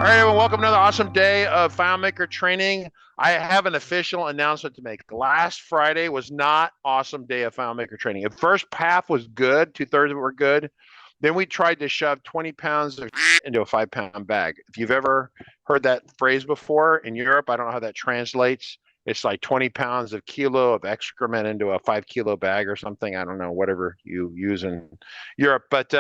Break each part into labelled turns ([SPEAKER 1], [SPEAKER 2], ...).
[SPEAKER 1] right, everyone, welcome to another awesome day of FileMaker training. I have an official announcement to make. Last Friday was not awesome day of FileMaker training. The first half was good, 2/3 of it were good. Then we tried to shove 20 pounds of into a 5-pound bag. If you've ever heard that phrase before in Europe, I don't know how that translates. It's like 20 pounds of kilo of excrement into a 5-kilo bag or something. I don't know, whatever you use in Europe. But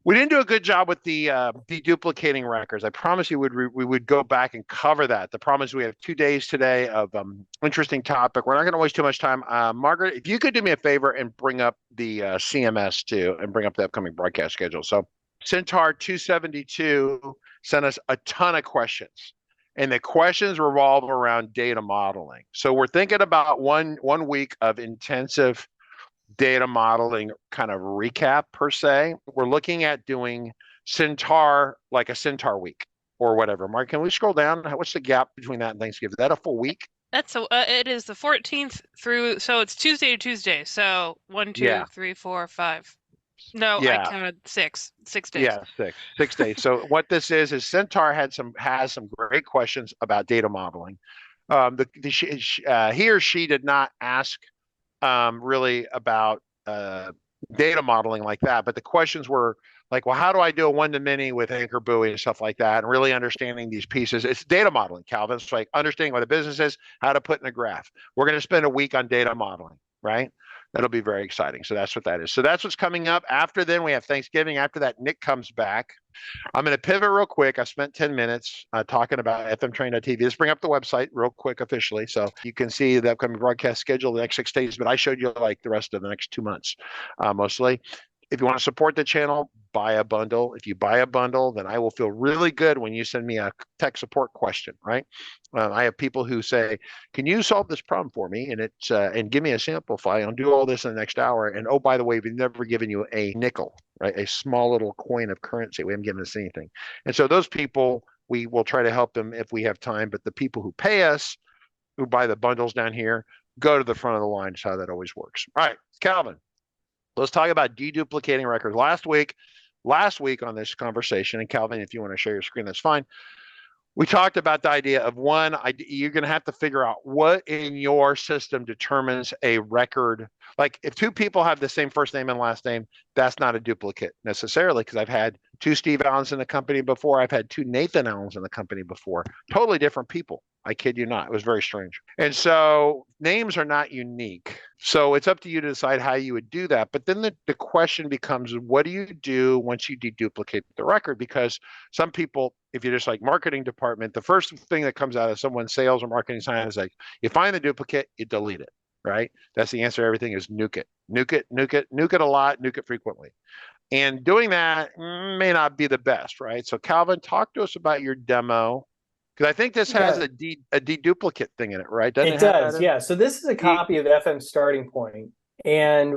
[SPEAKER 1] we didn't do a good job with the deduplicating records. I promise you we would go back and cover that. The problem is we have 2 days today of interesting topic. We're not going to waste too much time. Margaret, if you could do me a favor and bring up the CMS too, and bring up the upcoming broadcast schedule. So Centaur 272 sent us a ton of questions, and the questions revolve around data modeling. So we're thinking about one week of intensive data modeling kind of recap per se. We're looking at doing Centaur, like a Centaur week or whatever. Mark, can we scroll down? What's the gap between that and Thanksgiving? Is that a full week?
[SPEAKER 2] It is the 14th through, so it's Tuesday to Tuesday. So 1, 2,
[SPEAKER 1] Yeah.
[SPEAKER 2] 3, 4, 5. No,
[SPEAKER 1] Yeah.
[SPEAKER 2] I counted 6 days.
[SPEAKER 1] Yeah, six days. So what this is Centaur has some great questions about data modeling. He or she did not ask really about data modeling like that, but the questions were like, well, how do I do a one-to-many with anchor buoy and stuff like that, and really understanding these pieces. It's data modeling, Calvin. It's like understanding what a business is, how to put in a graph. We're going to spend a week on data modeling, right? That'll be very exciting. So that's what that is. So that's what's coming up. After then, we have Thanksgiving. After that, Nick comes back. I'm going to pivot real quick. I spent 10 minutes talking about fmtrain.tv. Let's bring up the website real quick officially, so you can see the upcoming broadcast schedule the next 6 days, but I showed you like the rest of the next 2 months mostly. If you want to support the channel, buy a bundle. If you buy a bundle, then I will feel really good when you send me a tech support question, right? I have people who say, can you solve this problem for me? And it's and give me a sample file. I'll do all this in the next hour. And oh, by the way, we've never given you a nickel, right? A small little coin of currency. We haven't given us anything. And so those people, we will try to help them if we have time. But the people who pay us, who buy the bundles down here, go to the front of the line. Is how that always works. All right, Calvin. Let's talk about deduplicating records. Last week on this conversation, and Calvin, if you want to share your screen, that's fine. We talked about the idea of you're going to have to figure out what in your system determines a record. Like if 2 people have the same first name and last name, that's not a duplicate necessarily, because I've had 2 Steve Allens in the company before. I've had 2 Nathan Allens in the company before. Totally different people. I kid you not. It was very strange. And so names are not unique. So it's up to you to decide how you would do that. But then the question becomes, what do you do once you deduplicate the record? Because some people, if you're just like marketing department, the first thing that comes out of someone's sales or marketing side is like, you find the duplicate, you delete it, right? That's the answer to everything is nuke it. Nuke it, nuke it, nuke it a lot, nuke it frequently. And doing that may not be the best, right? So Calvin, talk to us about your demo. Because I think this has a deduplicate thing in it, right?
[SPEAKER 3] Doesn't it does, yeah. So this is a copy of FM Starting Point, and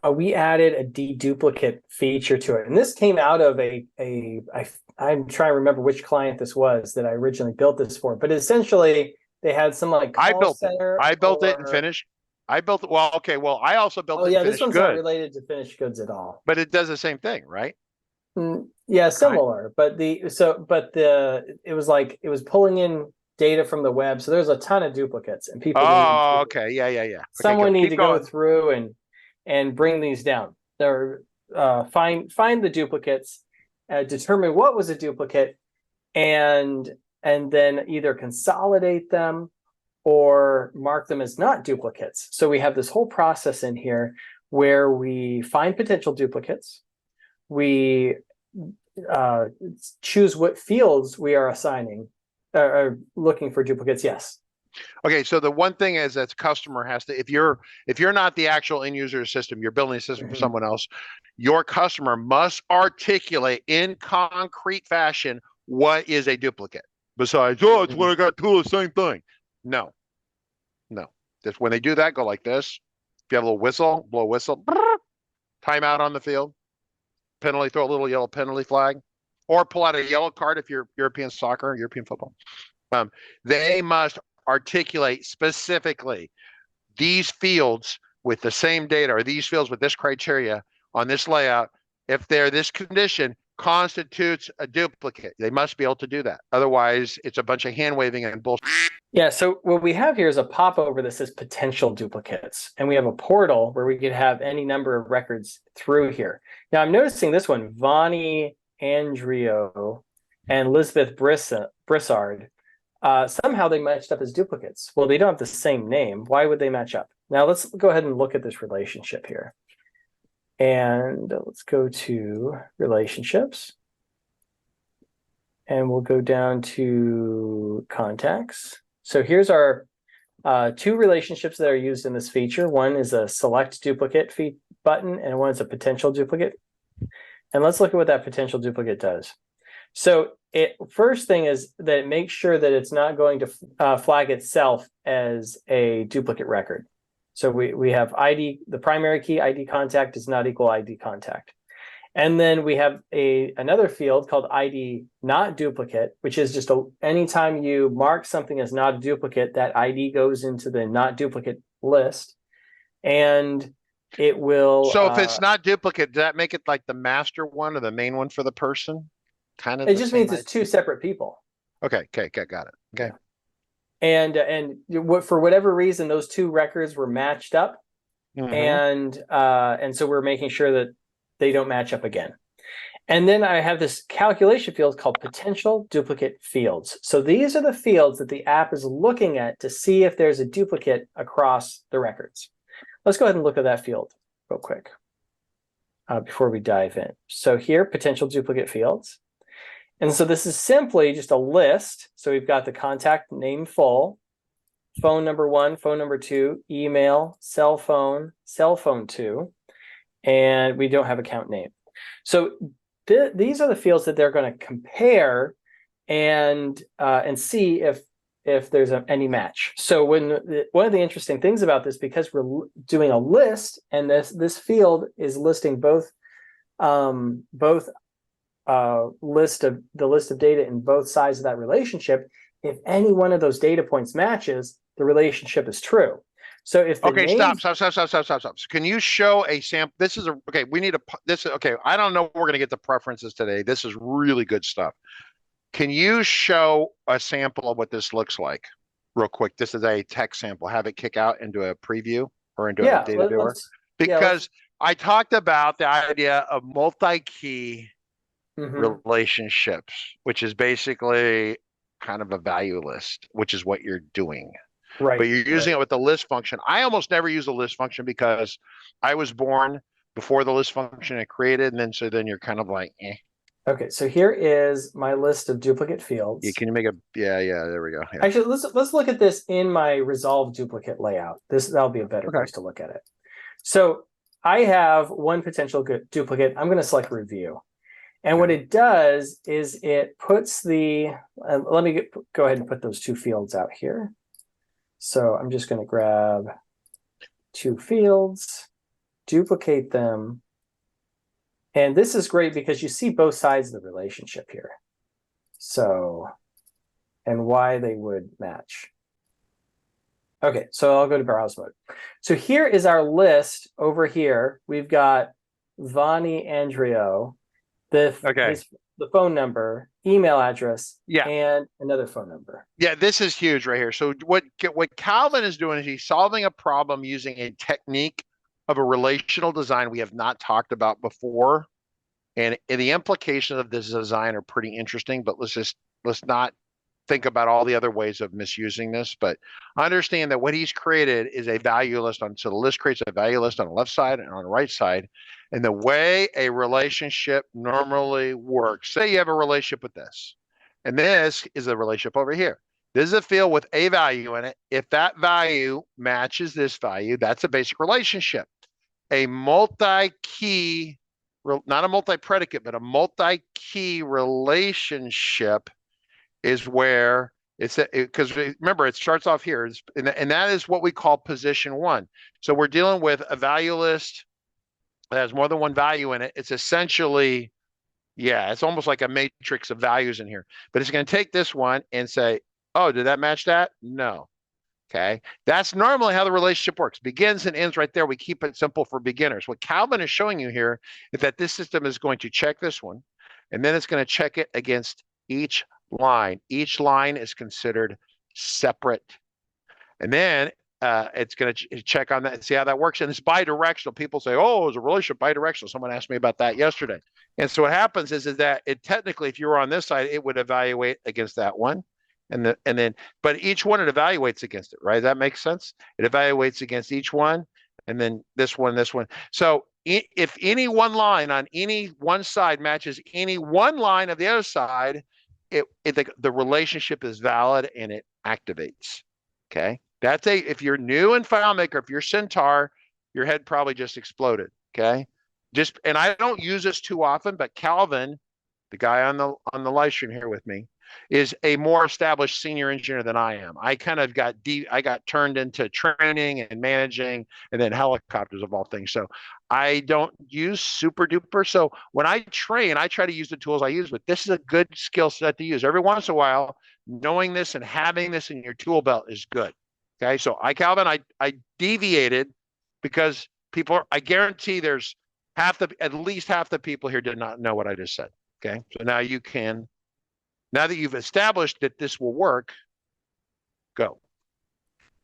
[SPEAKER 3] we added a deduplicate feature to it. And this came out of I'm trying to remember which client this was that I originally built this for. But essentially, they had some like call center.
[SPEAKER 1] I built it and finished. I built it. Well, okay. Well, I also built it. Oh
[SPEAKER 3] yeah, this one's not related to finished goods at all.
[SPEAKER 1] But it does the same thing, right?
[SPEAKER 3] Yeah, similar, but it was pulling in data from the web, so there's a ton of duplicates, and people.
[SPEAKER 1] Okay, yeah.
[SPEAKER 3] Someone need to go through and bring these down. They're find the duplicates, determine what was a duplicate, and then either consolidate them or mark them as not duplicates. So we have this whole process in here where we find potential duplicates. We choose what fields we are assigning or looking for duplicates. Yes.
[SPEAKER 1] Okay, so the one thing is that customer has to, if you're not the actual end user system, you're building a system for someone else, your customer must articulate in concrete fashion what is a duplicate. Besides, it's when I got 2 of the same thing. No. Just when they do that, go like this. If you have a little whistle, blow a whistle, timeout on the field. Penalty, throw a little yellow penalty flag, or pull out a yellow card if you're European soccer, European football. They must articulate specifically these fields with the same data, or these fields with this criteria on this layout. If they're this condition, constitutes a duplicate. They must be able to do that. Otherwise, it's a bunch of hand waving and bullshit.
[SPEAKER 3] Yeah, so what we have here is a popover that says potential duplicates. And we have a portal where we could have any number of records through here. Now I'm noticing this one, Vonnie Andrio and Elizabeth Brissard. Somehow they matched up as duplicates. Well, they don't have the same name. Why would they match up? Now let's go ahead and look at this relationship here. And let's go to relationships. And we'll go down to contacts. So here's our two relationships that are used in this feature. One is a select duplicate button, and one is a potential duplicate. And let's look at what that potential duplicate does. So first thing is that it makes sure that it's not going to flag itself as a duplicate record. So we have ID, the primary key ID contact does not equal ID contact. And then we have another field called ID not duplicate, which is just anytime you mark something as not a duplicate, that ID goes into the not duplicate list. And it will.
[SPEAKER 1] So if it's not duplicate, does that make it like the master one or the main one for the person? Kind of.
[SPEAKER 3] It just means it's two separate people.
[SPEAKER 1] Okay, got it. Okay.
[SPEAKER 3] And for whatever reason, those two records were matched up, and so we're making sure that they don't match up again. And then I have this calculation field called potential duplicate fields. So these are the fields that the app is looking at to see if there's a duplicate across the records. Let's go ahead and look at that field real quick before we dive in. So here, potential duplicate fields. And so this is simply just a list. So we've got the contact name full, phone number 1, phone number 2, email, cell phone 2, and we don't have account name. So these are the fields that they're going to compare and see if there's any match. So one of the interesting things about this, because we're doing a list, and this field is listing both list of data in both sides of that relationship. If any one of those data points matches, the relationship is true. So if
[SPEAKER 1] stop. So can you show a sample? This is okay. We need okay. I don't know if we're going to get the preferences today. This is really good stuff. Can you show a sample of what this looks like real quick? This is a text sample. Have it kick out into a preview or into a data viewer. Because I talked about the idea of multi-key relationships, which is basically kind of a value list, which is what you're doing.
[SPEAKER 3] Right.
[SPEAKER 1] But you're using it with the list function. I almost never use the list function because I was born before the list function had created, and then you're kind of like, eh.
[SPEAKER 3] Okay, so here is my list of duplicate fields.
[SPEAKER 1] Yeah, can you make a there we go. Yeah.
[SPEAKER 3] Actually, let's look at this in my resolve duplicate layout. That'll be a better place to look at it. So I have one potential duplicate. I'm going to select review. And what it does is it puts let me go ahead and put those two fields out here. So I'm just going to grab two fields, duplicate them. And this is great because you see both sides of the relationship here. So, and why they would match. Okay, so I'll go to browse mode. So here is our list over here. We've got Vonnie Andrio, the phone number, email address, and another phone number.
[SPEAKER 1] Yeah, this is huge right here. So what Calvin is doing is he's solving a problem using a technique of a relational design we have not talked about before. And the implications of this design are pretty interesting, but let's not think about all the other ways of misusing this, but understand that what he's created is a value list so the list creates a value list on the left side and on the right side. And the way a relationship normally works, say you have a relationship with this, and this is a relationship over here. This is a field with a value in it. If that value matches this value, that's a basic relationship. A multi-key, not a multi-predicate, but a multi-key relationship is where because remember, it starts off here, and that is what we call position 1. So we're dealing with a value list that has more than one value in it. It's essentially, it's almost like a matrix of values in here. But it's going to take this one and say, oh, did that match that? No. Okay. That's normally how the relationship works. Begins and ends right there. We keep it simple for beginners. What Calvin is showing you here is that this system is going to check this one, and then it's going to check it against each line. Each line is considered separate. And then it's going to check on that and see how that works. And it's bidirectional. People say, oh, is a relationship bidirectional? Someone asked me about that yesterday. And so what happens is that it technically, if you were on this side, it would evaluate against that one. But each one it evaluates against it, right? That makes sense. It evaluates against each one, and then this one. So if any one line on any one side matches any one line of the other side, the relationship is valid and it activates. Okay, if you're new in FileMaker, if you're Centaur, your head probably just exploded. Okay, and I don't use this too often, but Calvin, the guy on the live stream here with me, is a more established senior engineer than I am. I kind of got turned into training and managing and then helicopters of all things. So I don't use super duper. So when I train, I try to use the tools I use, but this is a good skill set to use. Every once in a while, knowing this and having this in your tool belt is good. Okay. So Calvin, I deviated because I guarantee there's at least half the people here did not know what I just said. Okay. So now that you've established that this will work, go.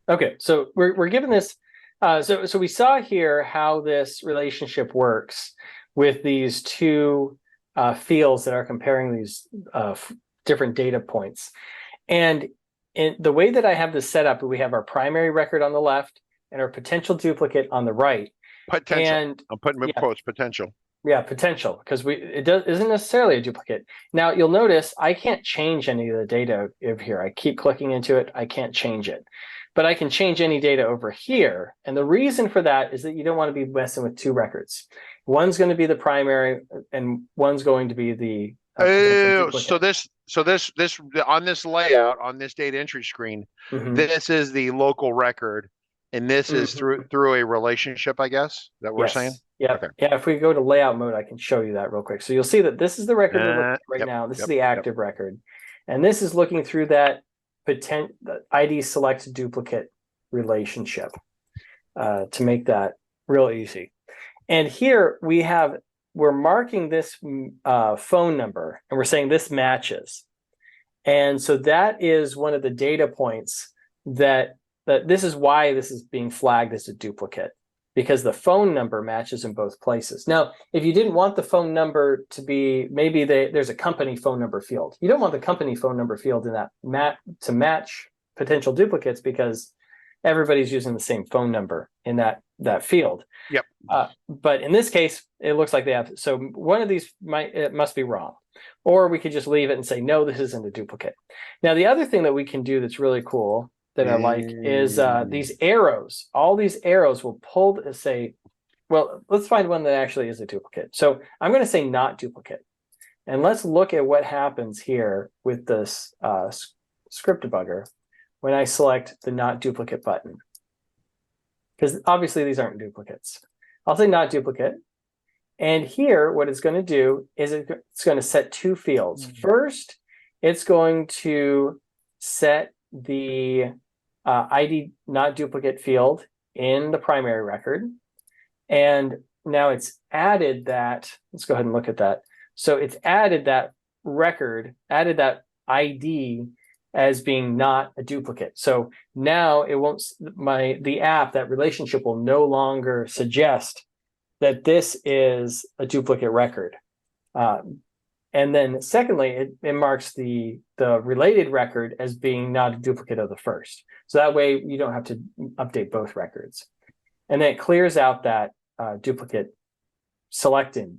[SPEAKER 3] Okay, so we're given this. So we saw here how this relationship works with these two fields that are comparing these different data points. And in the way that I have this set up, we have our primary record on the left and our potential duplicate on the right.
[SPEAKER 1] Potential.
[SPEAKER 3] And
[SPEAKER 1] I'm putting in quotes, potential.
[SPEAKER 3] Yeah, potential, because isn't necessarily a duplicate. Now you'll notice I can't change any of the data over here. I keep clicking into it, I can't change it. But I can change any data over here. And the reason for that is that you don't want to be messing with two records. One's going to be the primary and one's going to be the
[SPEAKER 1] so this on this layout, on this data entry screen, this is the local record. And this is through a relationship, I guess. Is that what we're saying?
[SPEAKER 3] Yeah. Okay. Yeah. If we go to layout mode, I can show you that real quick. So you'll see that this is the record we're looking at right now. This is the active record. And this is looking through that ID select duplicate relationship to make that real easy. And here we're marking this phone number and we're saying this matches. And so that is one of the data points that this is why this is being flagged as a duplicate, because the phone number matches in both places. Now, if you didn't want the phone number to be, maybe there's a company phone number field. You don't want the company phone number field in that to match potential duplicates because everybody's using the same phone number in that field.
[SPEAKER 1] Yep.
[SPEAKER 3] But in this case, it looks like they have. So one of these must be wrong. Or we could just leave it and say, no, this isn't a duplicate. Now, the other thing that we can do that's really cool that I like is these arrows. All these arrows will pull to say, well, let's find one that actually is a duplicate. So I'm going to say not duplicate. And let's look at what happens here with this script debugger when I select the not duplicate button. Because obviously these aren't duplicates. I'll say not duplicate. And here, what it's going to do is it's going to set two fields. First, it's going to set the ID not duplicate field in the primary record. And now it's added that, let's go ahead and look at that. So it's added that record, added that ID as being not a duplicate. So now it won't, the app, that relationship will no longer suggest that this is a duplicate record. And then secondly, it marks the related record as being not a duplicate of the first. So that way you don't have to update both records. And then it clears out that duplicate selected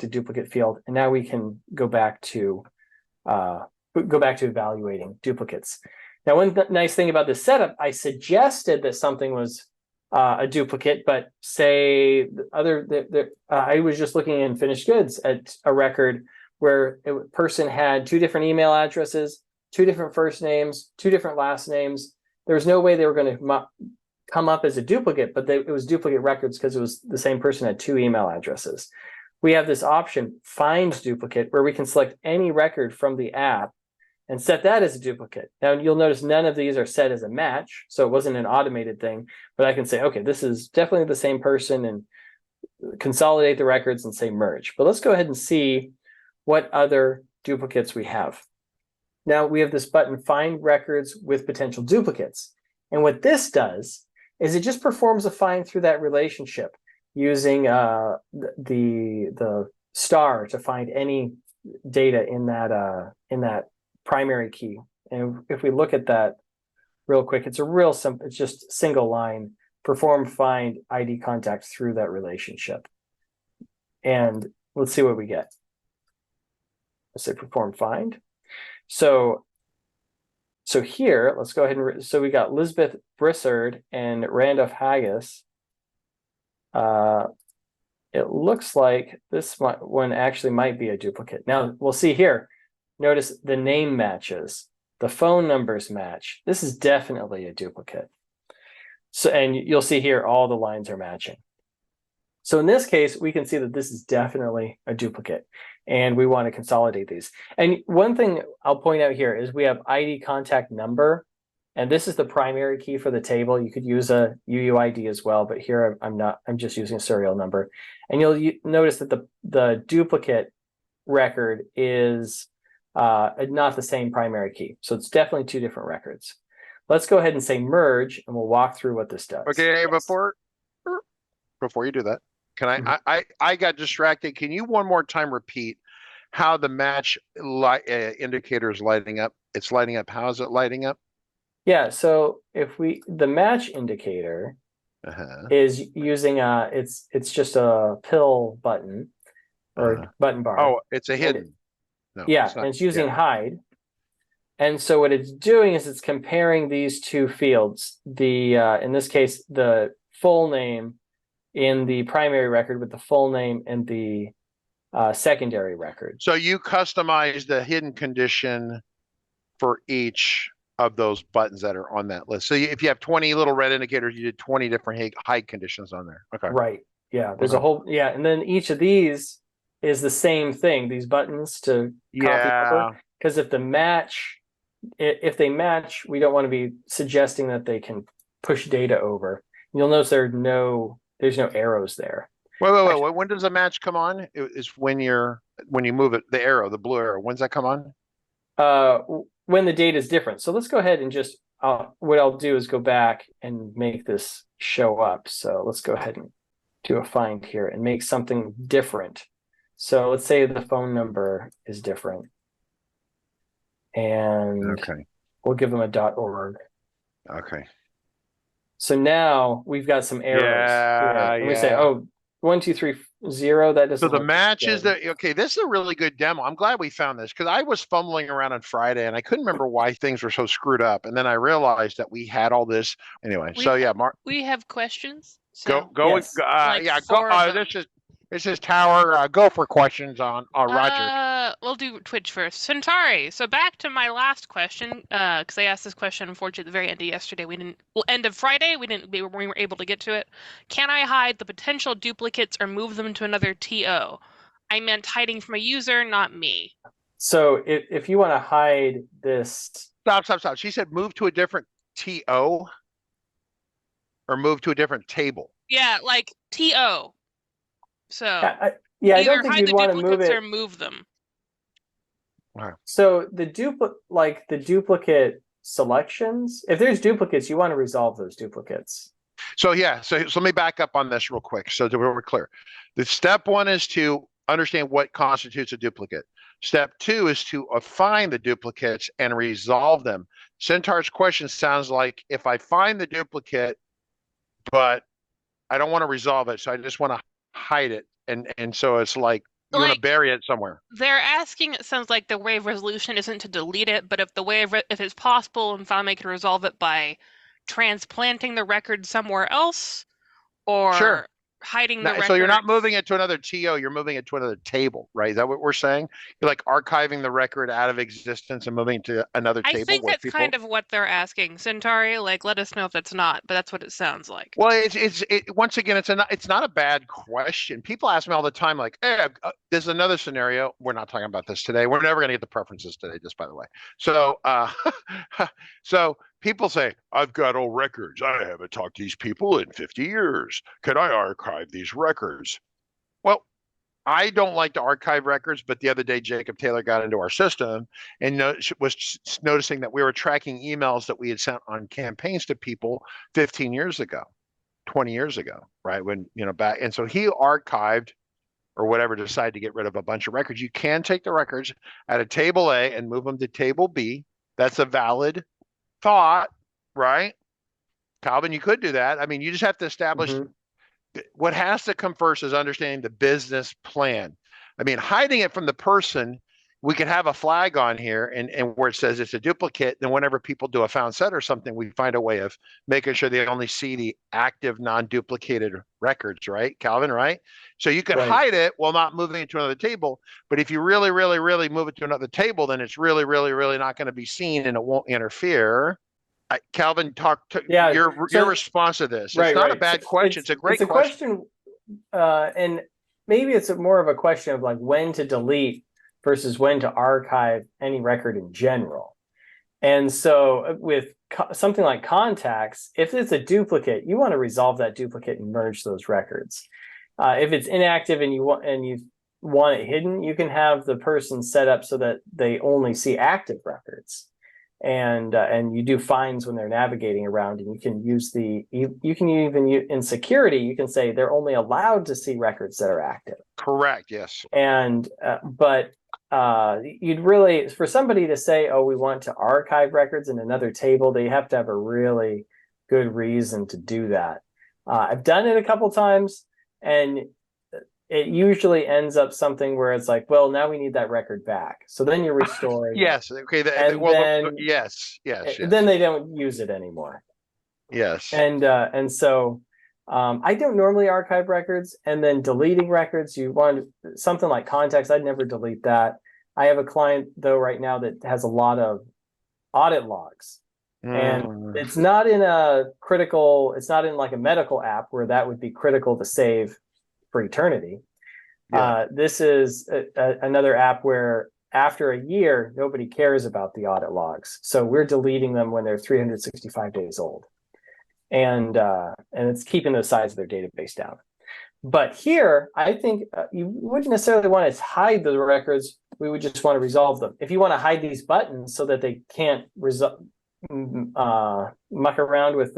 [SPEAKER 3] duplicate field. And now we can go back to evaluating duplicates. Now, one nice thing about this setup, I suggested that something was a duplicate, but say I was just looking in finished goods at a record where a person had two different email addresses, two different first names, two different last names. There was no way they were going to come up as a duplicate, but it was duplicate records because it was the same person had two email addresses. We have this option, find duplicate, where we can select any record from the app and set that as a duplicate. Now, you'll notice none of these are set as a match, so it wasn't an automated thing, but I can say, okay, this is definitely the same person and consolidate the records and say merge. But let's go ahead and see what other duplicates we have. Now we have this button, find records with potential duplicates. And what this does is it just performs a find through that relationship using the star to find any data in that primary key. And if we look at that real quick, it's a real simple, it's just single line, perform find ID contact through that relationship. And let's see what we get. Let's say perform find. So here, let's go ahead and, so we got Lisbeth Brissard and Randolph Haggis. It looks like this one actually might be a duplicate. Now we'll see here. Notice the name matches, the phone numbers match. This is definitely a duplicate. So, and you'll see here, all the lines are matching. So in this case, we can see that this is definitely a duplicate, and we want to consolidate these. And one thing I'll point out here is we have ID contact number, and this is the primary key for the table. You could use a UUID as well, but here I'm just using a serial number. And you'll notice that the duplicate record is not the same primary key. So it's definitely two different records. Let's go ahead and say merge, and we'll walk through what this does.
[SPEAKER 1] Okay, before you do that, can I got distracted. Can you one more time repeat how the match indicator is lighting up? It's lighting up. How is it lighting up?
[SPEAKER 3] Yeah, so if the match indicator is using it's just a pill button or button bar.
[SPEAKER 1] Oh, it's a hidden.
[SPEAKER 3] No, yeah, and it's using hide. And so what it's doing is it's comparing these two fields. In this case, the full name in the primary record with the full name in the secondary record.
[SPEAKER 1] So you customize the hidden condition for each of those buttons that are on that list. So if you have 20 little red indicators, you did 20 different hide conditions on there. Okay.
[SPEAKER 3] Right. Yeah. There's a whole, and then each of these is the same thing, these buttons to copy over. Because if they match, we don't want to be suggesting that they can push data over. You'll notice there's no arrows there.
[SPEAKER 1] Wait. When does a match come on? It's when you move it, the arrow, the blue arrow. When's that come on?
[SPEAKER 3] When the data is different. So let's go ahead and just, what I'll do is go back and make this show up. So let's go ahead and do a find here and make something different. So let's say the phone number is different. And we'll give them a .org.
[SPEAKER 1] Okay.
[SPEAKER 3] So now we've got some arrows. And we say, 1, 2, 3, 0. That doesn't.
[SPEAKER 1] So the match is okay. This is a really good demo. I'm glad we found this because I was fumbling around on Friday and I couldn't remember why things were so screwed up. And then I realized that we had all this anyway. Mark,
[SPEAKER 2] we have questions. So
[SPEAKER 1] go.
[SPEAKER 2] Yes.
[SPEAKER 1] This is Tower. Go for questions on Roger.
[SPEAKER 2] We'll do Twitch first. Centauri. So back to my last question, because I asked this question unfortunately at the very end of yesterday. End of Friday. We were able to get to it. Can I hide the potential duplicates or move them to another TO? I meant hiding from a user, not me.
[SPEAKER 3] So if you want to hide this,
[SPEAKER 1] Stop. She said move to a different TO or move to a different table.
[SPEAKER 2] Yeah, like TO. So
[SPEAKER 3] I
[SPEAKER 2] either
[SPEAKER 3] don't think
[SPEAKER 2] hide
[SPEAKER 3] you'd want
[SPEAKER 2] the
[SPEAKER 3] to move
[SPEAKER 2] duplicates
[SPEAKER 3] it
[SPEAKER 2] or move them.
[SPEAKER 1] Wow.
[SPEAKER 3] So the duplicate selections, if there's duplicates, you want to resolve those duplicates.
[SPEAKER 1] So let me back up on this real quick. So that we're clear, the step one is to understand what constitutes a duplicate. Step two is to find the duplicates and resolve them. Centaur's question sounds like if I find the duplicate, but I don't want to resolve it, so I just want to hide it, and so it's like you want to bury it somewhere.
[SPEAKER 2] They're asking. It sounds like the way of resolution isn't to delete it, but if it's possible, and FileMaker can resolve it by transplanting the record somewhere else, or hiding the record.
[SPEAKER 1] So you're not moving it to another TO, you're moving it to another table, right? Is that what we're saying? You're like archiving the record out of existence and moving to another table.
[SPEAKER 2] I think that's kind of what they're asking, Centauri. Like, let us know if that's not, but that's what it sounds like.
[SPEAKER 1] Well, once again, it's not a bad question. People ask me all the time, like, hey, there's another scenario. We're not talking about this today. We're never going to get the preferences today, just by the way. So, so people say, I've got old records. I haven't talked to these people in 50 years. Can I archive these records? Well, I don't like to archive records, but the other day Jacob Taylor got into our system and was noticing that we were tracking emails that we had sent on campaigns to people 15 years ago, 20 years ago, right? When, back. And so he archived or whatever, decided to get rid of a bunch of records. You can take the records out of table A and move them to table B. That's a valid thought, right? Calvin, you could do that. I mean, you just have to establish what has to come first is understanding the business plan. I mean, hiding it from the person, we could have a flag on here and where it says it's a duplicate. Then whenever people do a found set or something, we find a way of making sure they only see the active non-duplicated records, right, Calvin, right? So you could hide it while not moving it to another table. But if you really, really, really move it to another table, then it's really, really, really not going to be seen and it won't interfere. Calvin, your response to this. It's not a bad question. It's a great question.
[SPEAKER 3] And maybe it's more of a question of like when to delete versus when to archive any record in general. And so with something like contacts, if it's a duplicate, you want to resolve that duplicate and merge those records. If it's inactive and you want it hidden, you can have the person set up so that they only see active records. And you do finds when they're navigating around, and you can use you can even use in security, you can say they're only allowed to see records that are active.
[SPEAKER 1] Correct. Yes.
[SPEAKER 3] And but you'd really, for somebody to say, oh, we want to archive records in another table, they have to have a really good reason to do that. I've done it a couple times, and it usually ends up something where it's like, well, now we need that record back. So then you restore it.
[SPEAKER 1] Yes. Okay. Yes.
[SPEAKER 3] Then they don't use it anymore.
[SPEAKER 1] Yes.
[SPEAKER 3] And so I don't normally archive records, and then deleting records. You want something like contacts. I'd never delete that. I have a client though right now that has a lot of audit logs, and it's not in it's not in like a medical app where that would be critical to save for eternity. Yeah. This is another app where after a year, nobody cares about the audit logs. So we're deleting them when they're 365 days old. And it's keeping the size of their database down. But here, I think you wouldn't necessarily want to hide the records. We would just want to resolve them. If you want to hide these buttons so that they can't muck around with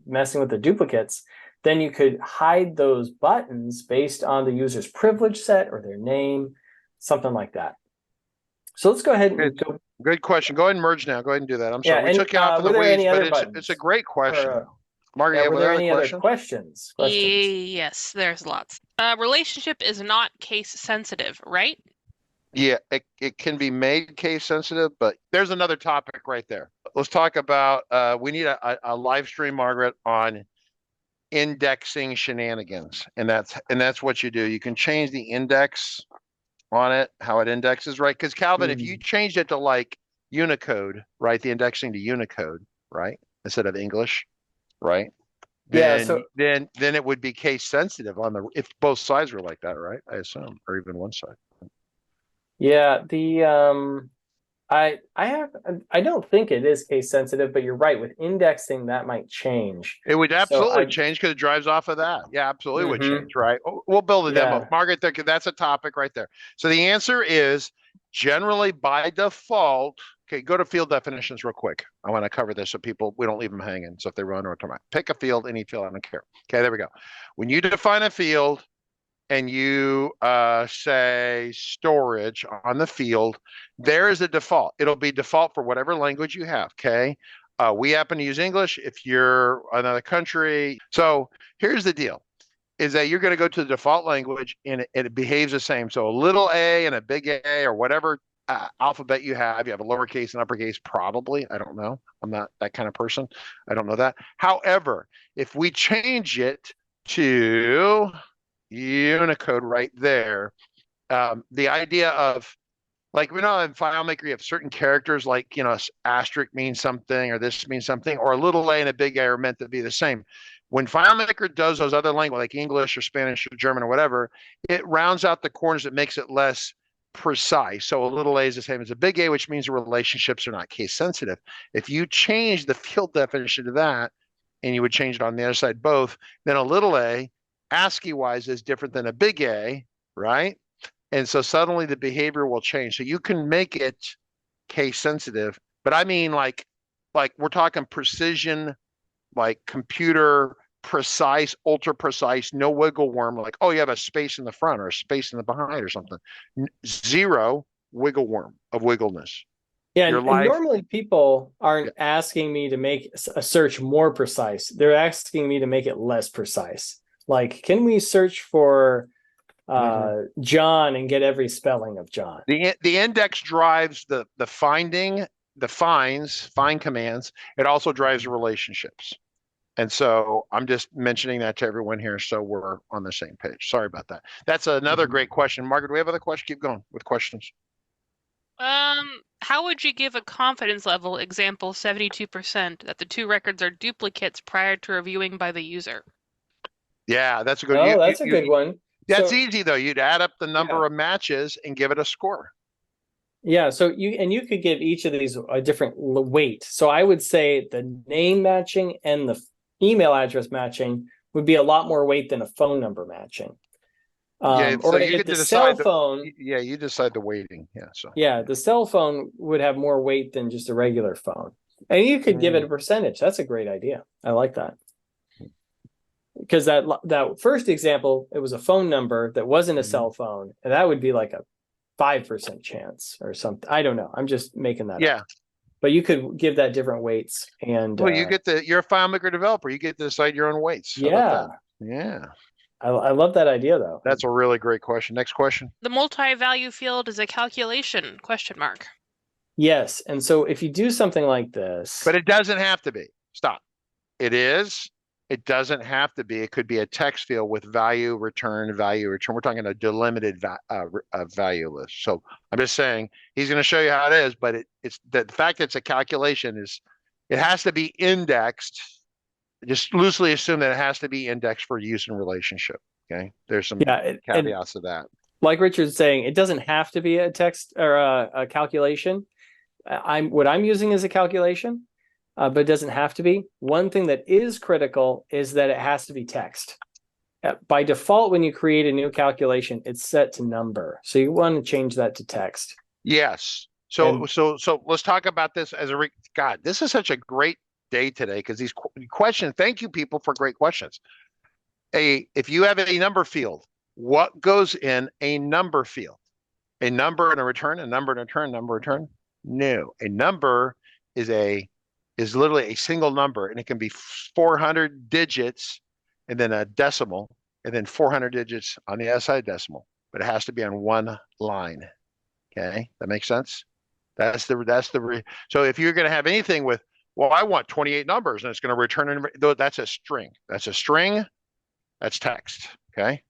[SPEAKER 3] messing with the duplicates, then you could hide those buttons based on the user's privilege set or their name, something like that. So let's go ahead and go.
[SPEAKER 1] Good question. Go ahead and merge now. Go ahead and do that. I'm sorry. We took you out for the weeds, but it's a great question. Margaret,
[SPEAKER 3] were there any other questions?
[SPEAKER 2] Yes, there's lots. Relationship is not case sensitive, right?
[SPEAKER 1] Yeah, it can be made case sensitive, but there's another topic right there. Let's talk about, we need a live stream, Margaret, on indexing shenanigans. And that's what you do. You can change the index on it, how it indexes, right? Because Calvin, if you changed it to like Unicode, right? The indexing to Unicode, right? Instead of English, right? Then it would be case sensitive if both sides were like that, right? I assume, or even one side.
[SPEAKER 3] Yeah, I don't think it is case sensitive, but you're right. With indexing, that might change.
[SPEAKER 1] It would absolutely change because it drives off of that. Yeah, absolutely would change, right? We'll build a demo. Margaret, that's a topic right there. So the answer is generally by default. Okay, go to field definitions real quick. I want to cover this so we don't leave them hanging. So if they run or automatic, pick a field, any field, I don't care. Okay, there we go. When you define a field and you say storage on the field, there is a default. It'll be default for whatever language you have, okay? We happen to use English if you're another country. So here's the deal, is that you're gonna go to the default language and it behaves the same. So a little a and a big A or whatever alphabet you have a lowercase and uppercase, probably. I don't know. I'm not that kind of person. I don't know that. However, if we change it to Unicode right there, the idea of, like, we know in FileMaker you have certain characters, like, asterisk means something or this means something, or a little a and a big A are meant to be the same. When FileMaker does those other languages like English or Spanish or German or whatever, it rounds out the corners. It makes it less precise. So a little a is the same as a big A, which means the relationships are not case sensitive. If you change the field definition to that, and you would change it on the other side both, then a little a ASCII wise is different than a big A, right? And so suddenly the behavior will change. So you can make it case sensitive, but I mean like we're talking precision, like computer precise, ultra precise, no wiggle worm, like, oh, you have a space in the front or a space in the behind or something. Zero wiggle worm of wiggleness.
[SPEAKER 3] Yeah,
[SPEAKER 1] Your
[SPEAKER 3] and
[SPEAKER 1] life,
[SPEAKER 3] normally people aren't asking me to make a search more precise. They're asking me to make it less precise. Like, can we search for John and get every spelling of John?
[SPEAKER 1] the index drives the finding, the find commands. It also drives the relationships. And so I'm just mentioning that to everyone here so we're on the same page. Sorry about that. That's another great question. Margaret, do we have other questions? Keep going with questions.
[SPEAKER 2] How would you give a confidence level, example 72%, that the two records are duplicates prior to reviewing by the user?
[SPEAKER 1] Yeah, that's a good.
[SPEAKER 3] Oh, that's a good one.
[SPEAKER 1] That's
[SPEAKER 3] So,
[SPEAKER 1] easy though. You'd add up the number of matches and give it a score.
[SPEAKER 3] yeah, so you could give each of these a different weight. So I would say the name matching and the email address matching would be a lot more weight than a phone number matching.
[SPEAKER 1] Yeah, so
[SPEAKER 3] or
[SPEAKER 1] you
[SPEAKER 3] if
[SPEAKER 1] get
[SPEAKER 3] the
[SPEAKER 1] to
[SPEAKER 3] cell
[SPEAKER 1] decide
[SPEAKER 3] phone,
[SPEAKER 1] yeah, you decide the weighting. Yeah, so
[SPEAKER 3] yeah, the cell phone would have more weight than just a regular phone. And you could give it a percentage. That's a great idea. I like that. Because that first example, it was a phone number that wasn't a cell phone, and that would be like a 5% chance or something. I don't know. I'm just making that up. But you could give that different weights. And
[SPEAKER 1] well, you're a FileMaker developer. You get to decide your own weights.
[SPEAKER 3] Yeah.
[SPEAKER 1] Yeah.
[SPEAKER 3] I love that idea though.
[SPEAKER 1] That's a really great question. Next question.
[SPEAKER 2] The multi-value field is a calculation, question mark.
[SPEAKER 3] Yes. And so if you do something like this.
[SPEAKER 1] But it doesn't have to be. Stop. It is. It doesn't have to be. It could be a text field with value return. We're talking a delimited value list. So I'm just saying he's going to show you how it is, but it's the fact that it's a calculation is it has to be indexed. Just loosely assume that it has to be indexed for use in relationship. Okay. There's some caveats to that.
[SPEAKER 3] Like Richard's saying, it doesn't have to be a text or a calculation. What I'm using is a calculation. But it doesn't have to be. One thing that is critical is that it has to be text. By default, when you create a new calculation, it's set to number. So you want to change that to text.
[SPEAKER 1] Yes. So let's talk about this as God, this is such a great day today because these questions, thank you people for great questions. If you have a number field, what goes in a number field? A number and a return, a number and a return, number return? No. A number is literally a single number, and it can be 400 digits and then a decimal and then 400 digits on the other side decimal, but it has to be on one line. Okay, that makes sense. So if you're going to have anything with, well, I want 28 numbers and it's going to return, that's a string. That's a string. That's text. Okay.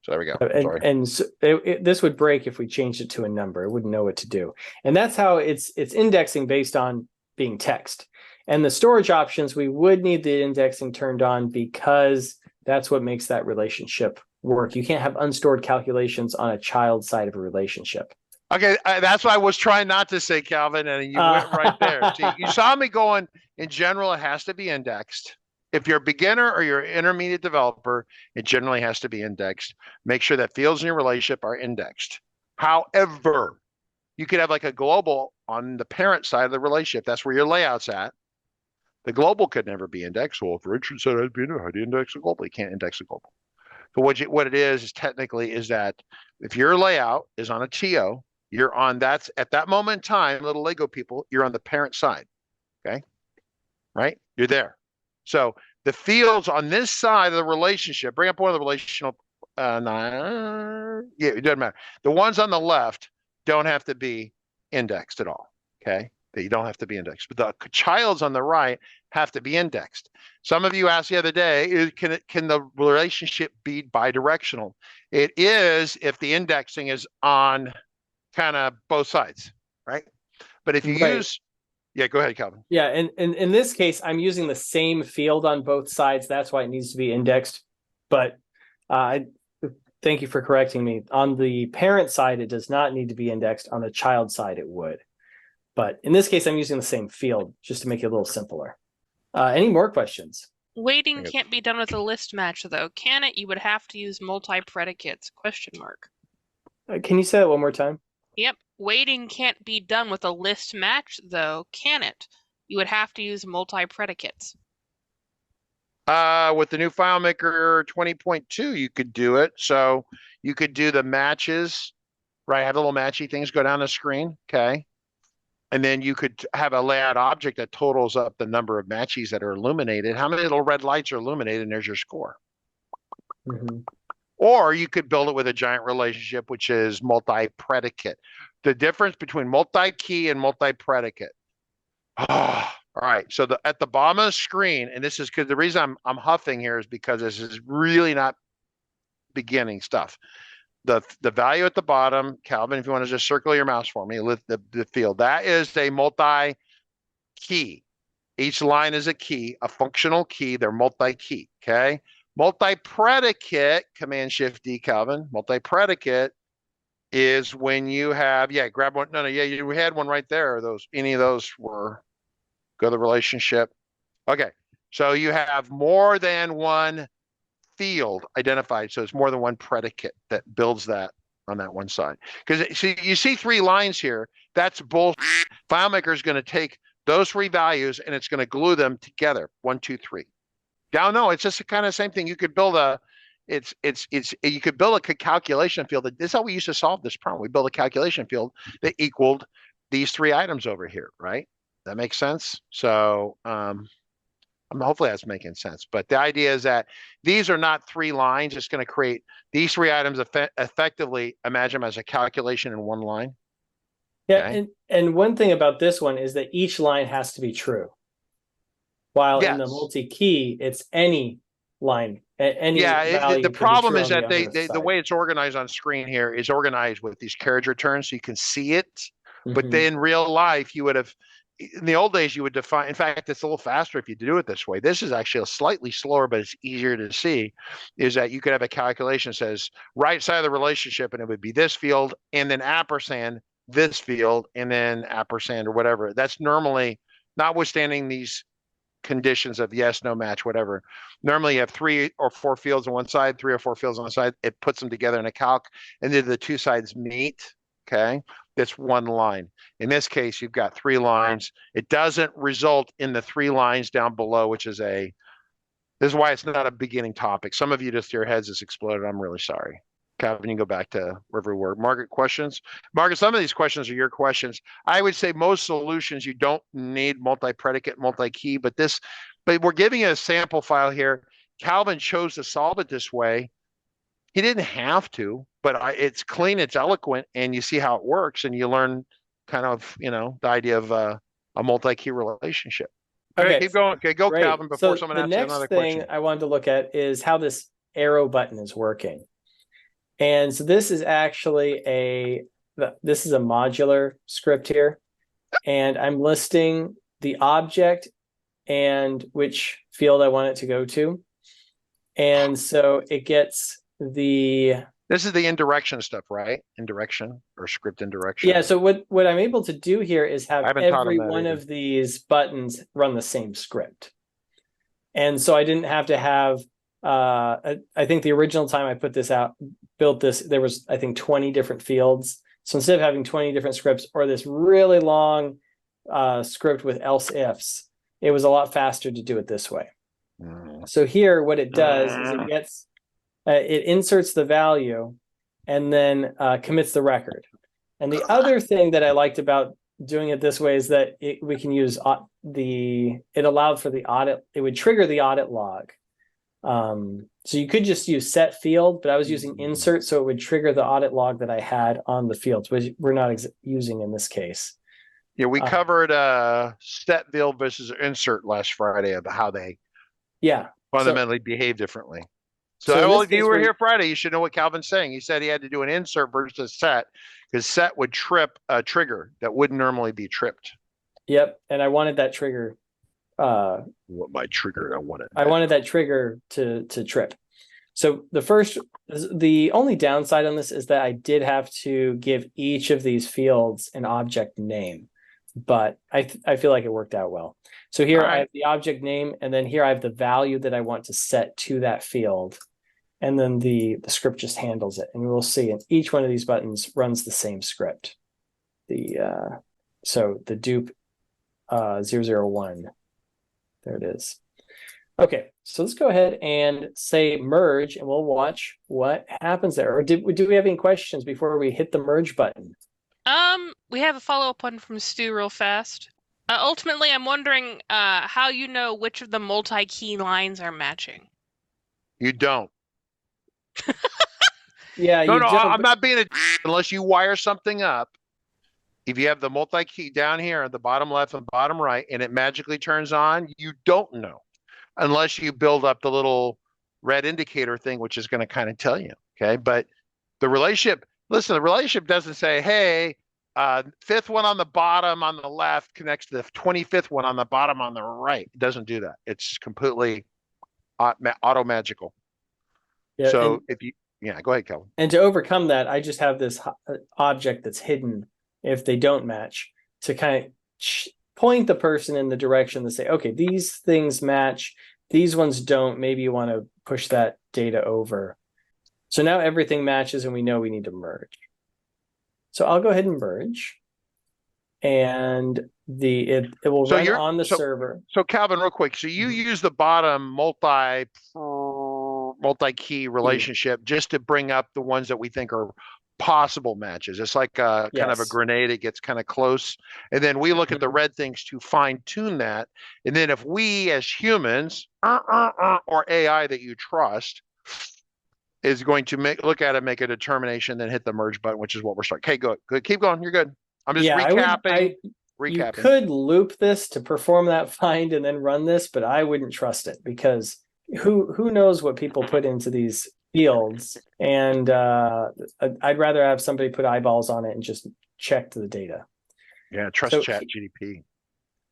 [SPEAKER 1] So there we go.
[SPEAKER 3] And so this would break if we changed it to a number. It wouldn't know what to do. And that's how it's indexing based on being text. And the storage options, we would need the indexing turned on because that's what makes that relationship work. You can't have unstored calculations on a child side of a relationship.
[SPEAKER 1] Okay, that's what I was trying not to say, Calvin, and you went right there. See, you saw me going, in general, it has to be indexed. If you're a beginner or you're an intermediate developer, it generally has to be indexed. Make sure that fields in your relationship are indexed. However, you could have like a global on the parent side of the relationship. That's where your layout's at. The global could never be indexed. Well, if Richard said I'd be how do you index a global? You can't index a global. So what it is technically is that if your layout is on a TO, you're on that's at that moment in time, little Lego people, you're on the parent side. Okay. Right? You're there. So the fields on this side of the relationship, bring up one of the relational it doesn't matter. The ones on the left don't have to be indexed at all. Okay. They don't have to be indexed, but the childs on the right have to be indexed. Some of you asked the other day, can the relationship be bidirectional? It is if the indexing is on kind of both sides, right? But if you use, go ahead, Calvin.
[SPEAKER 3] Yeah, and in this case, I'm using the same field on both sides. That's why it needs to be indexed. But thank you for correcting me. On the parent side, it does not need to be indexed. On the child side, it would. But in this case, I'm using the same field just to make it a little simpler. Any more questions?
[SPEAKER 2] Waiting can't be done with a list match, though. Can it? You would have to use multi-predicates, question mark.
[SPEAKER 3] Can you say that one more time?
[SPEAKER 2] Yep. Waiting can't be done with a list match, though. Can it? You would have to use multi-predicates.
[SPEAKER 1] With the new FileMaker 20.2, you could do it. So you could do the matches, right? Have the little matchy things go down the screen, okay? And then you could have a layout object that totals up the number of matches that are illuminated. How many little red lights are illuminated, and there's your score.
[SPEAKER 3] Mm-hmm.
[SPEAKER 1] Or you could build it with a giant relationship, which is multi-predicate. The difference between multi-key and multi-predicate. All right. So at the bottom of the screen, and this is because the reason I'm huffing here is because this is really not beginning stuff. The value at the bottom, Calvin, if you want to just circle your mouse for me, lift the field. That is a multi-key. Each line is a key, a functional key. They're multi-key, okay? Multi-predicate, Command-Shift-D, Calvin. Multi-predicate is when you have, grab one. No, you had one right there. Any of those were, go to the relationship. Okay, so you have more than one field identified. So it's more than one predicate that builds that on that one side. Because see, you see 3 lines here. That's bull. FileMaker is going to take those 3 values and it's going to glue them together. 1, 2, 3. Now, no, it's just the kind of same thing. You could build you could build a calculation field. This is how we used to solve this problem. We built a calculation field that equaled these 3 items over here, right? That makes sense. So hopefully that's making sense. But the idea is that these are not 3 lines. It's going to create these 3 items effectively. Imagine them as a calculation in one line.
[SPEAKER 3] Yeah, okay. And one thing about this one is that each line has to be true. While in the multi-key, it's any line, any value.
[SPEAKER 1] The problem is that the way it's organized on screen here is organized with these carriage returns, so you can see it. Mm-hmm. But then in real life, you would have, in the old days, you would define. In fact, it's a little faster if you do it this way. This is actually a slightly slower, but it's easier to see. Is that you could have a calculation that says right side of the relationship, and it would be this field, and then ampersand this field, and then ampersand or whatever. That's normally, notwithstanding these conditions of yes, no match, whatever. Normally you have 3 or 4 fields on one side, 3 or 4 fields on the side. It puts them together in a calc, and then the 2 sides meet. Okay, that's one line. In this case, you've got 3 lines. It doesn't result in the 3 lines down below, which is this is why it's not a beginning topic. Some of you just your heads just exploded. I'm really sorry. Calvin, you can go back to wherever we were. Margaret, questions? Margaret, some of these questions are your questions. I would say most solutions, you don't need multi-predicate, multi-key, but we're giving you a sample file here. Calvin chose to solve it this way. He didn't have to, but it's clean, it's eloquent, and you see how it works, and you learn kind of, the idea of a multi-key relationship. Okay, keep going. Okay, go, great. Calvin, before someone asks another question.
[SPEAKER 3] The next thing I wanted to look at is how this arrow button is working. And so this is actually this is a modular script here, and I'm listing the object and which field I want it to go to. And so it gets
[SPEAKER 1] this is the indirection stuff, right? Indirection or script indirection.
[SPEAKER 3] Yeah. So what I'm able to do here is have every one of these buttons run the same script. And so I didn't have to have, I think the original time I built this, there was, I think, 20 different fields. So instead of having 20 different scripts or this really long script with else ifs, it was a lot faster to do it this way. So here, what it does is it inserts the value and then commits the record. And the other thing that I liked about doing it this way is that we can use it allowed for the audit. It would trigger the audit log. So you could just use set field, but I was using insert, so it would trigger the audit log that I had on the fields, which we're not using in this case.
[SPEAKER 1] Yeah, we covered set field versus insert last Friday about how they fundamentally behave differently. So if you were here Friday, you should know what Calvin's saying. He said he had to do an insert versus set because set would trip a trigger that wouldn't normally be tripped.
[SPEAKER 3] Yep, and I wanted that trigger.
[SPEAKER 1] I wanted
[SPEAKER 3] that trigger to trip. So the only downside on this is that I did have to give each of these fields an object name. but I feel like it worked out well. So here
[SPEAKER 1] All
[SPEAKER 3] I
[SPEAKER 1] right.
[SPEAKER 3] have the object name, and then here I have the value that I want to set to that field. And then the script just handles it. And we'll see, and each one of these buttons runs the same script. So the dupe 001, there it is. Okay, so let's go ahead and say merge, and we'll watch what happens there. Or do we have any questions before we hit the merge button?
[SPEAKER 2] We have a follow-up one from Stu real fast. Ultimately, I'm wondering how you know which of the multi-key lines are matching.
[SPEAKER 1] You don't.
[SPEAKER 3] Yeah,
[SPEAKER 1] No,
[SPEAKER 3] you
[SPEAKER 1] no,
[SPEAKER 3] don't.
[SPEAKER 1] I'm not being a unless you wire something up. If you have the multi-key down here at the bottom left and bottom right, and it magically turns on, you don't know unless you build up the little red indicator thing, which is going to kind of tell you. Okay. But the relationship, listen, the relationship doesn't say, hey, fifth one on the bottom on the left connects to the 25th one on the bottom on the right. It doesn't do that. It's completely auto magical.
[SPEAKER 3] Yeah,
[SPEAKER 1] So if you, yeah, go ahead, Kelvin.
[SPEAKER 3] and to overcome that, I just have this object that's hidden if they don't match, to kind of point the person in the direction to say, okay, these things match, these ones don't. Maybe you want to push that data over. So now everything matches, and we know we need to merge. So I'll go ahead and merge, and it will run on the server.
[SPEAKER 1] So Calvin, real quick. So you use the bottom multi-key relationship just to bring up the ones that we think are possible matches. It's like kind of a grenade. It gets kind of close. And then we look at the red things to fine tune that. And then if we as humans or AI that you trust is going to look at it, make a determination, then hit the merge button, which is what we're starting. Okay, good. Keep going. You're good. I'm just recapping.
[SPEAKER 3] You could loop this to perform that find and then run this, but I wouldn't trust it, because who knows what people put into these fields, and I'd rather have somebody put eyeballs on it and just check the data.
[SPEAKER 1] Yeah, trust ChatGPT.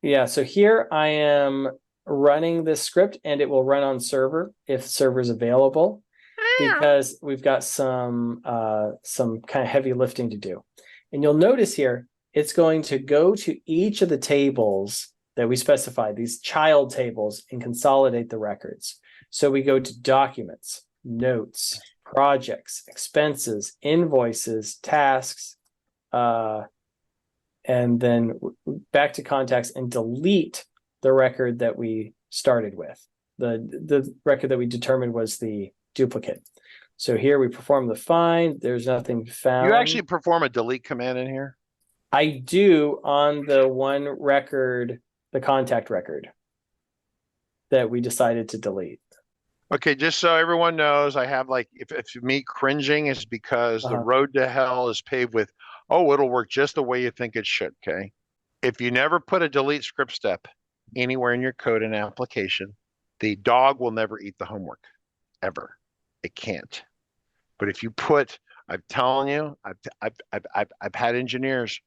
[SPEAKER 3] Yeah, so here I am running this script, and it will run on server if server is available, because we've got some kind of heavy lifting to do. And you'll notice here it's going to go to each of the tables that we specified, these child tables, and consolidate the records. So we go to documents, notes, projects, expenses, invoices, tasks, and then back to contacts, and delete the record that we started with. The record that we determined was the duplicate. So here we perform the find. There's nothing found.
[SPEAKER 1] You actually perform a delete command in here?
[SPEAKER 3] I do, on the one record, the contact record that we decided to delete.
[SPEAKER 1] Okay, just so everyone knows, I have if me cringing is because the road to hell is paved with, it'll work just the way you think it should, okay? If you never put a delete script step anywhere in your code and application, the dog will never eat the homework, ever. It can't. But if you put, I'm telling you, I've had engineers,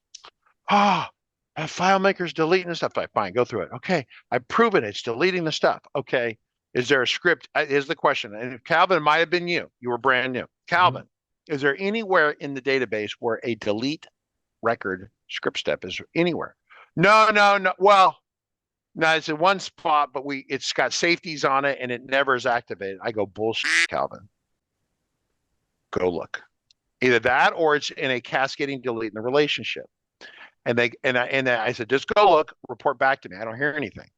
[SPEAKER 1] FileMaker's deleting stuff. Fine, go through it. Okay, I've proven it's deleting the stuff. Okay. Is there a script? Is the question. And Calvin, it might have been you. You were brand new. Calvin, is there anywhere in the database where a delete record script step is anywhere? No. Well, no, it's in one spot, but it's got safeties on it and it never is activated. I go, bullshit, Calvin. Go look. Either that or it's in a cascading delete in the relationship. And I said, just go look, report back to me. I don't hear anything.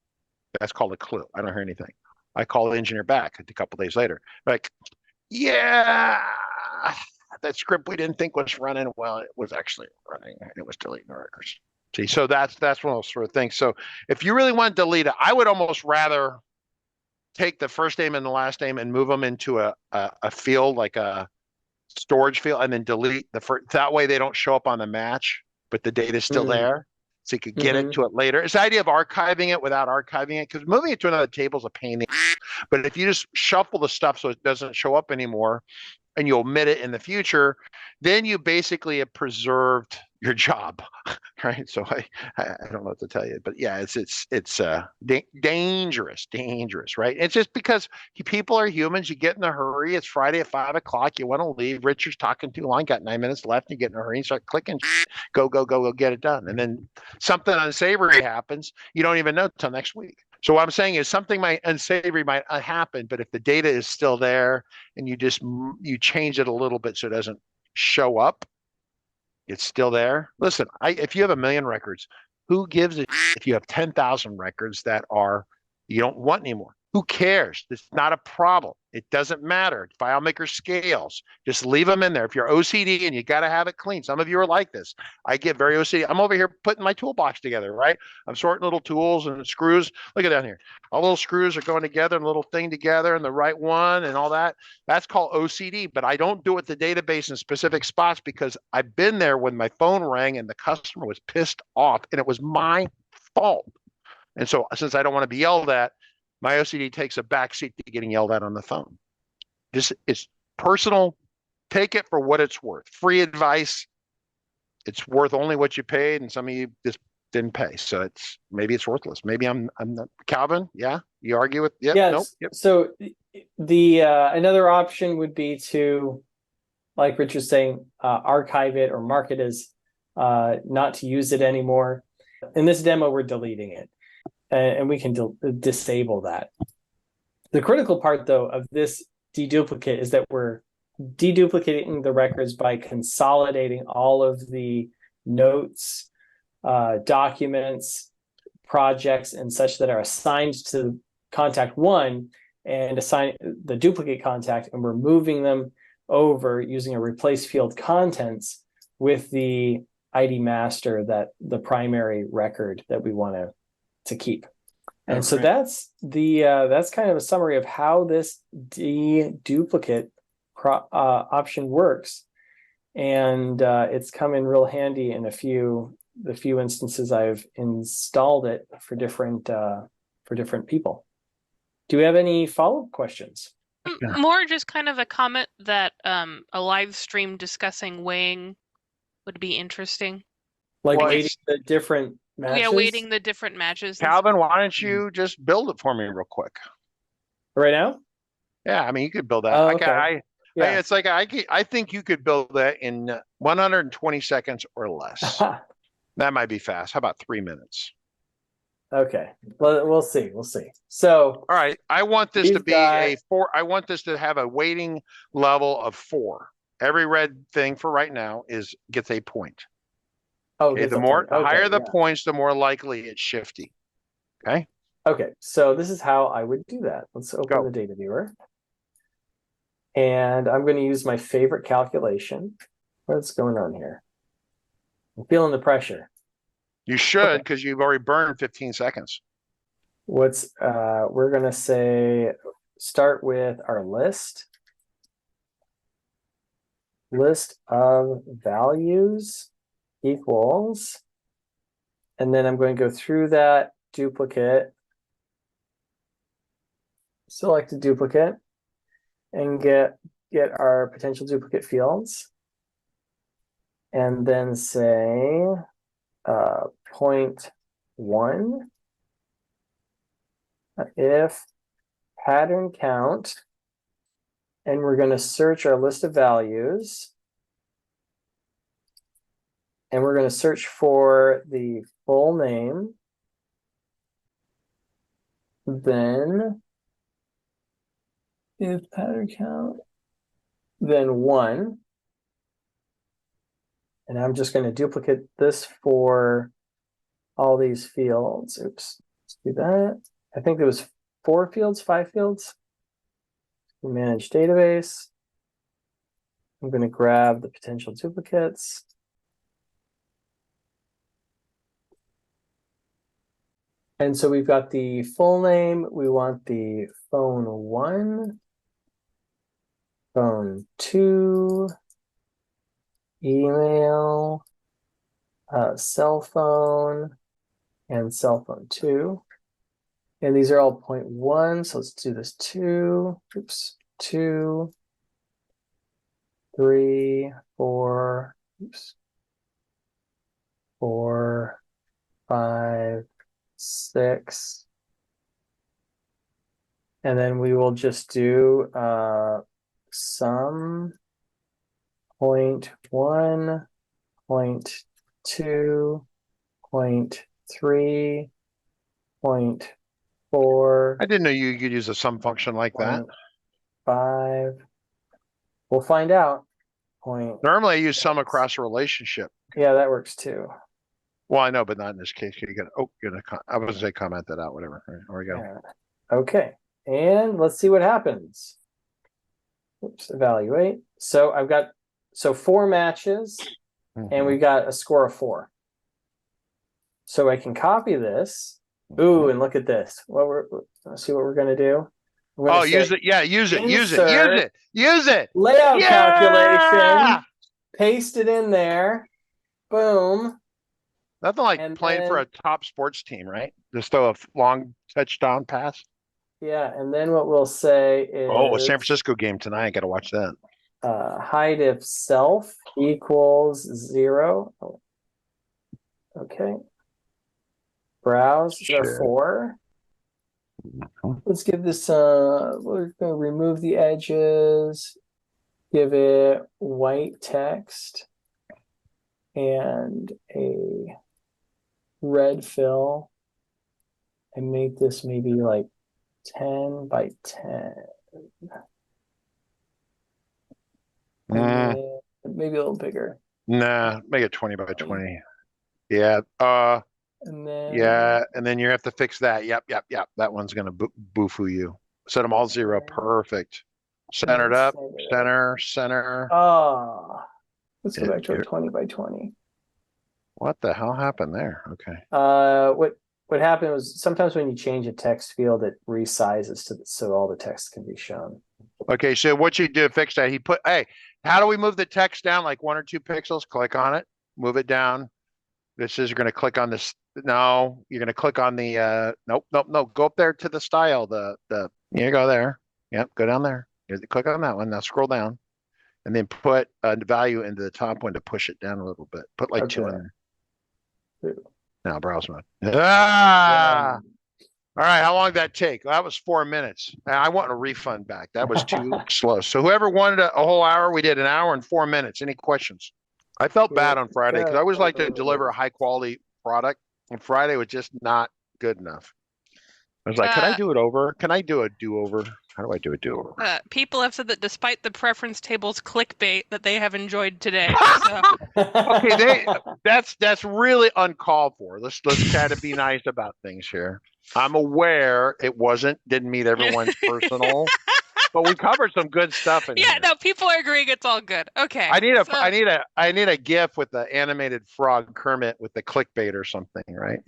[SPEAKER 1] That's called a clue. I don't hear anything. I call the engineer back a couple days later. Like, yeah, that script we didn't think was running. Well, it was actually running, and it was deleting the records. See, so that's one of those sort of things. So if you really want to delete it, I would almost rather take the first name and the last name and move them into a field, like a storage field, and then delete the first. That way they don't show up on the match, but the data is still there. So you could get it to it later. It's the idea of archiving it without archiving it, because moving it to another table is a pain. But if you just shuffle the stuff so it doesn't show up anymore, and you omit it in the future, then you basically have preserved your job, right? So I don't know what to tell you, but yeah, it's dangerous, right? It's just because people are humans. You get in a hurry. It's Friday at 5 o'clock. You want to leave. Richard's talking too long. Got 9 minutes left. You get in a hurry and start clicking. Go, get it done. And then something unsavory happens. You don't even know till next week. So what I'm saying is something unsavory might happen, but if the data is still there and you change it a little bit so it doesn't show up, it's still there. Listen, if you have 1 million records, who gives a if you have 10,000 records that you don't want anymore? Who cares? It's not a problem. It doesn't matter. FileMaker scales. Just leave them in there. If you're OCD and you got to have it clean, some of you are like this. I get very OCD. I'm over here putting my toolbox together, right? I'm sorting little tools and screws. Look at down here. All little screws are going together and a little thing together and the right one and all that. That's called OCD, but I don't do it the database in specific spots because I've been there when my phone rang and the customer was pissed off and it was my fault. And so since I don't want to be yelled at, my OCD takes a backseat to getting yelled at on the phone. It's personal. Take it for what it's worth. Free advice. It's worth only what you paid, and some of you just didn't pay. So maybe it's worthless. Maybe I'm not. Calvin, yeah? You argue with
[SPEAKER 3] Yes.
[SPEAKER 1] Nope. Yep.
[SPEAKER 3] So the another option would be to, like Rich was saying, archive it or mark it as not to use it anymore. In this demo, we're deleting it. And we can disable that. The critical part, though, of this deduplicate is that we're deduplicating the records by consolidating all of the notes, documents, projects, and such that are assigned to contact one and assign the duplicate contact, and we're moving them over using a replace field contents with the ID master, that the primary record that we want to keep. And so that's kind of a summary of how this deduplicate option works. And it's come in real handy in the few instances I've installed it for different people. Do we have any follow-up questions?
[SPEAKER 2] More just kind of a comment that a live stream discussing weighing would be interesting.
[SPEAKER 3] Like weighting the different matches?
[SPEAKER 2] Yeah, weighting the different matches.
[SPEAKER 1] Calvin, why don't you just build it for me real quick?
[SPEAKER 3] Right now?
[SPEAKER 1] Yeah, I mean, you could build that.
[SPEAKER 3] Oh, okay. Yeah.
[SPEAKER 1] It's like I think you could build that in 120 seconds or less. That might be fast. How about 3 minutes?
[SPEAKER 3] Okay. Well, we'll see. So,
[SPEAKER 1] all right, I want this to be a 4. I want this to have a weighting level of 4. Every red thing for right now gets a point.
[SPEAKER 3] Oh,
[SPEAKER 1] okay, the higher the points, the more likely it's shifty. Okay.
[SPEAKER 3] Okay. So this is how I would do that. Let's open the data viewer. And I'm going to use my favorite calculation. What's going on here? I'm feeling the pressure.
[SPEAKER 1] You should, because you've already burned 15 seconds.
[SPEAKER 3] We're going to say, start with our list of values equals, and then I'm going to go through that duplicate, select a duplicate, and get our potential duplicate fields, and then say 0.1 if pattern count, and we're going to search our list of values. And we're going to search for the full name. Then, if pattern count, then 1. And I'm just going to duplicate this for all these fields. Oops, let's do that. I think there was 4 fields, 5 fields. Manage database. I'm going to grab the potential duplicates. And so we've got the full name. We want the phone 1, phone 2, email, cell phone, and cell phone 2. And these are all 0.1. So let's do this 2, 2, 3, 4, 4, 6. And then we will just do sum 0.1, 0.2, 0.3, 0.4.
[SPEAKER 1] I didn't know you could use a sum function like that.
[SPEAKER 3] 0.5. We'll find out.
[SPEAKER 1] Normally I use sum across a relationship.
[SPEAKER 3] Yeah, that works too.
[SPEAKER 1] Well, I know, but not in this case. You're gonna, I was gonna say comment that out, whatever. All right, there we go.
[SPEAKER 3] Yeah. Okay, and let's see what happens. Oops, evaluate. So I've got 4 matches, and we've got a score of 4. So I can copy this. Ooh, and look at this. Let's see what we're gonna do.
[SPEAKER 1] Oh, use it. Yeah, use it. Use it.
[SPEAKER 3] Layout
[SPEAKER 1] Yeah!
[SPEAKER 3] calculation. Paste it in there. Boom.
[SPEAKER 1] Nothing like
[SPEAKER 3] And
[SPEAKER 1] playing for
[SPEAKER 3] then-
[SPEAKER 1] a top sports team, right? Just throw a long touchdown pass.
[SPEAKER 3] Yeah, and then what we'll say is
[SPEAKER 1] Oh, a San Francisco game tonight. I got to watch that.
[SPEAKER 3] hide if self equals 0. Oh. Okay. Browse
[SPEAKER 1] Sure.
[SPEAKER 3] 4. Let's give this we're gonna remove the edges, give it white text and a red fill, and make this maybe like 10 by 10. And then maybe a little bigger.
[SPEAKER 1] Nah, make it 20 by 20. Yeah.
[SPEAKER 3] And then
[SPEAKER 1] Yeah. And then you have to fix that. Yep. That one's gonna boo-foo you. Set them all 0. Perfect. Centered up. Center.
[SPEAKER 3] Let's go back to a 20 by 20.
[SPEAKER 1] What the hell happened there? Okay.
[SPEAKER 3] What happened was sometimes when you change a text field, it resizes so all the text can be shown.
[SPEAKER 1] Okay, so what you do to fix that, hey, how do we move the text down like 1 or 2 pixels? Click on it, move it down. This is, you're going to click on this. No, you're going to click on the, nope. Go up there to the style, you go there. Yep, go down there. Click on that one. Now scroll down and then put the value into the top one to push it down a little bit. Put like 2 in there.
[SPEAKER 3] 2.
[SPEAKER 1] Now browse mode. All right, how long did that take? Well, that was 4 minutes. I want a refund back. That was too slow. So whoever wanted a whole hour, we did 1 hour and 4 minutes. Any questions? I felt bad on Friday because I always like to deliver a high quality product, and Friday was just not good enough. I was like, can I do it over? Can I do a do-over? How do I do a do-over?
[SPEAKER 2] People have said that despite the preference tables clickbait that they have enjoyed today. So.
[SPEAKER 1] Okay, that's really uncalled for. Let's try to be nice about things here. I'm aware it didn't meet everyone's personal, but we covered some good stuff in here.
[SPEAKER 2] Yeah, no, people are agreeing it's all good. Okay.
[SPEAKER 1] I need a GIF with the animated frog Kermit with the clickbait or something, right?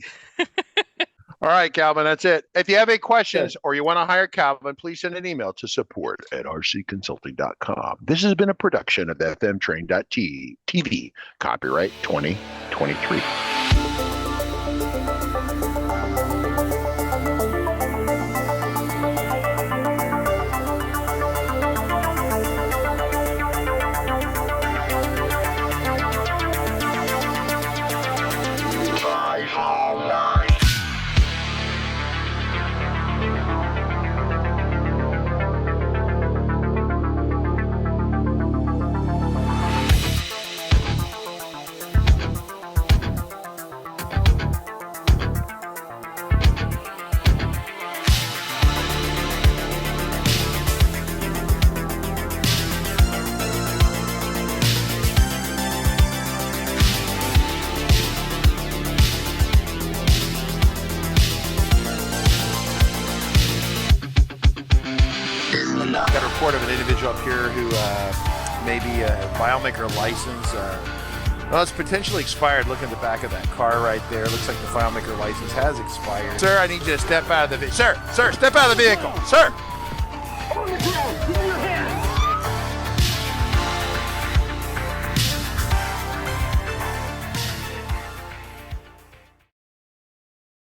[SPEAKER 1] All right, Calvin, that's it. If you have any questions or you want to hire Calvin, please send an email to support@rcconsulting.com. This has been a production of fmtrain.tv, copyright 2023. Got a report of an individual up here who may be a FileMaker license. Well, it's potentially expired. Look at the back of that car right there. Looks like the FileMaker license has expired. Sir, I need you to step out of the vehicle. Sir, step out of the vehicle. Sir!